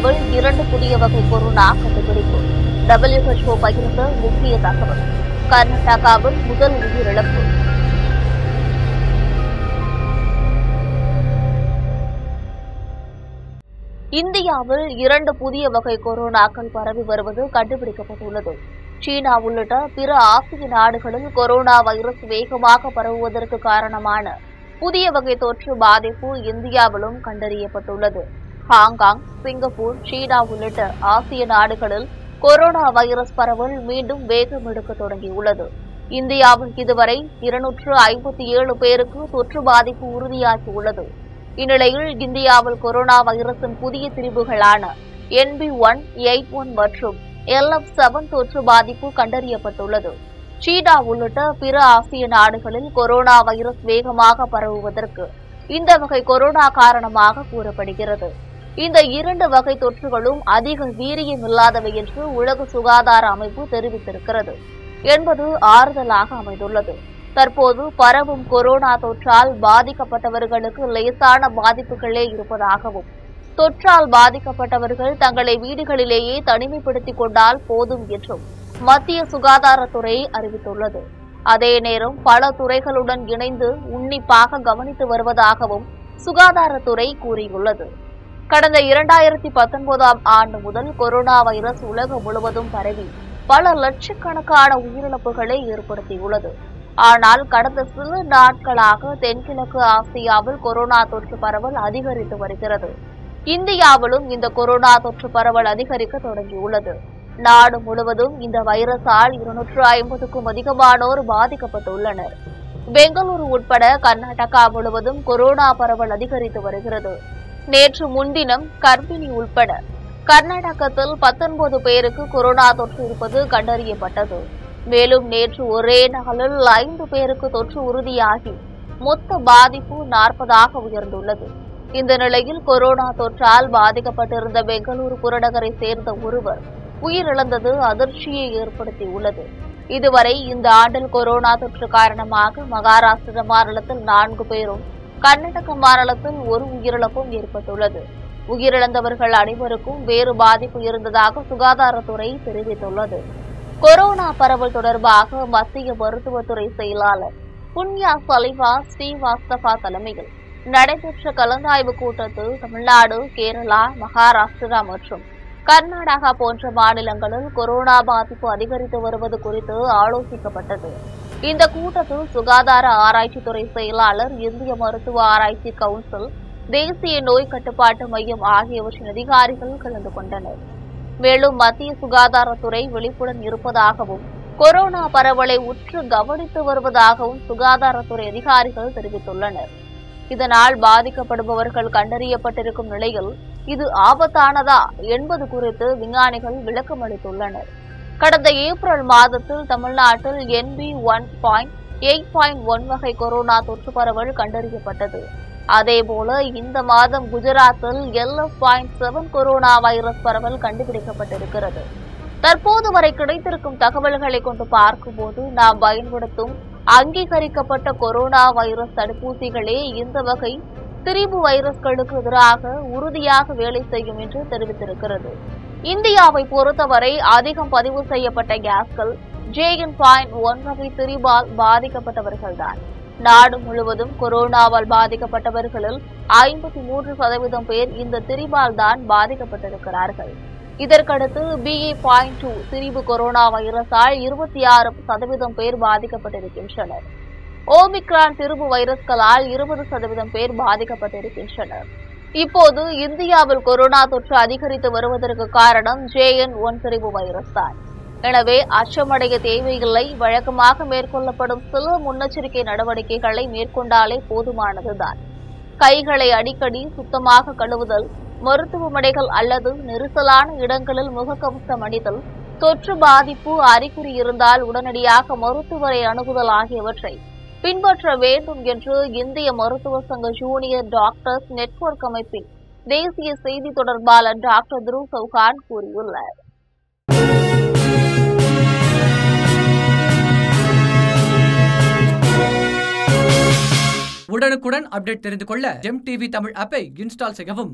இந்தியாவில் 2 புதிய வகை கொரோனா கண்டுபிடிப்பு. WHO பகிர்ந்த முக்கிய தகவல். கர்நாடகாவில் முதல் உயிரிழப்பு. இந்தியாவில் 2 புதிய வகை கொரோனாக்கள் பரவி வருவது கண்டுபிடிக்கப்பட்டுள்ளது. சீனா உள்ளிட்ட பிற ஆசிய நாடுகளில் கொரோனா வைரஸ் வேகமாக பரவுவதற்கு காரணமான புதிய வகை தொற்று பாதிப்பு இந்தியாவிலும் கண்டறியப்பட்டுள்ளது. ஹாங்காங், சிங்கப்பூர், சீனா உள்ளிட்ட ஆசிய நாடுகளில் கொரோனா வைரஸ் பரவல் மீண்டும் வேகம் எடுக்க தொடங்கியுள்ளது. இந்தியாவில் இதுவரை 257 பேருக்கு தொற்று பாதிப்பு உறுதியாகியுள்ளது. இந்நிலையில் இந்தியாவில் கொரோனா வைரஸின் புதிய திரிபுகளான NB181 மற்றும் LF7 தொற்று பாதிப்பு கண்டறியப்பட்டுள்ளது. சீனா உள்ளிட்ட பிற ஆசிய நாடுகளில் கொரோனா வைரஸ் வேகமாக பரவுவதற்கு இந்த வகை கொரோனா காரணமாக கூறப்படுகிறது. இந்த 2 வகை தொற்றுகளும் அதிக வீரியமில்லாதவை என்று உலக சுகாதார அமைப்பு தெரிவித்திருக்கிறது என்பது ஆறுதலாக அமைந்துள்ளது. தற்போது பரவும் கொரோனா தொற்றால் பாதிக்கப்பட்டவர்களுக்கு லேசான பாதிப்புகளே இருப்பதாகவும், தொற்றால் பாதிக்கப்பட்டவர்கள் தங்களை வீடுகளிலேயே தனிமைப்படுத்திக் கொண்டால் போதும் என்றும் மத்திய சுகாதாரத்துறை அறிவித்துள்ளது. அதே நேரம் பல துறைகளுடன் இணைந்து உன்னிப்பாக கவனித்து வருவதாகவும் சுகாதாரத்துறை கூறியுள்ளது. கடந்த 2019ஆம் ஆண்டு முதல் கொரோனா வைரஸ் உலகம் முழுவதும் பரவி பல லட்சக்கணக்கான உயிரிழப்புகளை ஏற்படுத்தியுள்ளது. ஆனால் கடந்த சில நாட்களாக தென்கிழக்கு ஆசியாவில் கொரோனா தொற்று பரவல் அதிகரித்து வருகிறது. இந்தியாவிலும் இந்த கொரோனா தொற்று பரவல் அதிகரிக்க தொடங்கியுள்ளது. நாடு முழுவதும் இந்த வைரஸால் 250க்கும் அதிகமானோர் பாதிக்கப்பட்டுள்ளனர். பெங்களூரு உட்பட கர்நாடகா முழுவதும் கொரோனா பரவல் அதிகரித்து வருகிறது. நேற்று முன்தினம் கர்ப்பிணி உட்பட கர்நாடகத்தில் 19 பேருக்கு கொரோனா தொற்று இருப்பது கண்டறியப்பட்டது. மேலும் நேற்று ஒரே நாளில் 5 பேருக்கு தொற்று உறுதியாகி மொத்த பாதிப்பு 40ஆக உயர்ந்துள்ளது. இந்த நிலையில் கொரோனா தொற்றால் பாதிக்கப்பட்டிருந்த பெங்களூரு புறநகரை சேர்ந்த ஒருவர் உயிரிழந்தது அதிர்ச்சியை ஏற்படுத்தியுள்ளது. இதுவரை இந்த ஆண்டில் கொரோனா தொற்று காரணமாக மகாராஷ்டிர மாநிலத்தில் 4 பேரும், கர்நாடக மாநிலத்தில் 1 உயிரிழப்பும் ஏற்பட்டுள்ளது. உயிரிழந்தவர்கள் அனைவருக்கும் வேறு பாதிப்பு இருந்ததாக சுகாதாரத்துறை தெரிவித்துள்ளது. கொரோனா பரவல் தொடர்பாக மத்திய மருத்துவத்துறை செயலாளர் புண்ணியா சலிவா ஸ்ரீவாஸ்தவா தலைமையில் நடைபெற்ற கலந்தாய்வு கூட்டத்தில் தமிழ்நாடு, கேரளா, மகாராஷ்டிரா மற்றும் கர்நாடகா போன்ற மாநிலங்களில் கொரோனா பாதிப்பு அதிகரித்து வருவது குறித்து ஆலோசிக்கப்பட்டது. இந்த கூட்டத்தில் சுகாதார ஆராய்ச்சித்துறை செயலாளர், இந்திய மருத்துவ ஆராய்ச்சி கவுன்சில், தேசிய நோய் கட்டுப்பாட்டு மையம் ஆகியவற்றின் அதிகாரிகள் கலந்து கொண்டனர். மேலும் மத்திய சுகாதாரத்துறை விழிப்புடன் இருப்பதாகவும், கொரோனா பரவலை உற்று கவனித்து வருவதாகவும் சுகாதாரத்துறை அதிகாரிகள் தெரிவித்துள்ளனர். இதனால் பாதிக்கப்படுபவர்கள் கண்டறியப்பட்டிருக்கும் நிலையில் இது ஆபத்தானதா என்பது குறித்து விஞ்ஞானிகள் விளக்கம் அளித்துள்ளனர். கடந்த ஏப்ரல் மாதத்தில் தமிழ்நாட்டில் NB1.8.1 வகை கொரோனா தொற்று பரவல் கண்டறியப்பட்டது. அதேபோல இந்த மாதம் குஜராத்தில் LF7 கொரோனா வைரஸ் பரவல் கண்டுபிடிக்கப்பட்டிருக்கிறது. தற்போது வரை கிடைத்திருக்கும் தகவல்களை கொண்டு பார்க்கும்போது நாம் பயன்படுத்தும் அங்கீகரிக்கப்பட்ட கொரோனா வைரஸ் தடுப்பூசிகளே இந்த வகை திரிபு வைரஸ்களுக்கு எதிராக உறுதியாக வேலை செய்யும் என்று தெரிவித்திருக்கிறது. இந்தியாவை பொறுத்தவரை அதிகம் பதிவு செய்யப்பட்ட கேஸ்கள் JN.1 வகை திரிபால் பாதிக்கப்பட்டவர்கள்தான். நாடு முழுவதும் கொரோனாவால் பாதிக்கப்பட்டவர்களில் 53% பேர் இந்த திரிபால் தான் பாதிக்கப்பட்டிருக்கிறார்கள். இதற்கடுத்து BA.2 திரிபு கொரோனா வைரஸால் 26% பேர் பாதிக்கப்பட்டிருக்கின்றனர். ஓமிக்ரான் திரிபு வைரஸ்களால் 20% பேர் பாதிக்கப்பட்டிருக்கின்றனர். இப்போது இந்தியாவில் கொரோனா தொற்று அதிகரித்து வருவதற்கு காரணம் JN.1 திரிபு வைரஸ் தான். எனவே அச்சமடைய தேவையில்லை. வழக்கமாக மேற்கொள்ளப்படும் சில முன்னெச்சரிக்கை நடவடிக்கைகளை மேற்கொண்டாலே போதுமானதுதான். கைகளை அடிக்கடி சுத்தமாக கழுவுதல், மருத்துவமனைகள் அல்லது நெரிசலான இடங்களில் முகக்கவசம் அணிதல், தொற்று பாதிப்பு அறிகுறி இருந்தால் உடனடியாக மருத்துவரை அணுகுதல் ஆகியவற்றை பின்பற்ற வேண்டும் என்று இந்திய மருத்துவ சங்க ஜூனியர் டாக்டர்ஸ் நெட்வொர்க் அமைப்பின் தேசிய செய்தி தொடர்பாளர் டாக்டர் துருவ் சௌஹான் கூறியுள்ளார். உடனுக்குடன் அப்டேட் தெரிந்து கொள்ள ஜெம் டிவி தமிழ் ஆப்பை இன்ஸ்டால் செய்யவும்.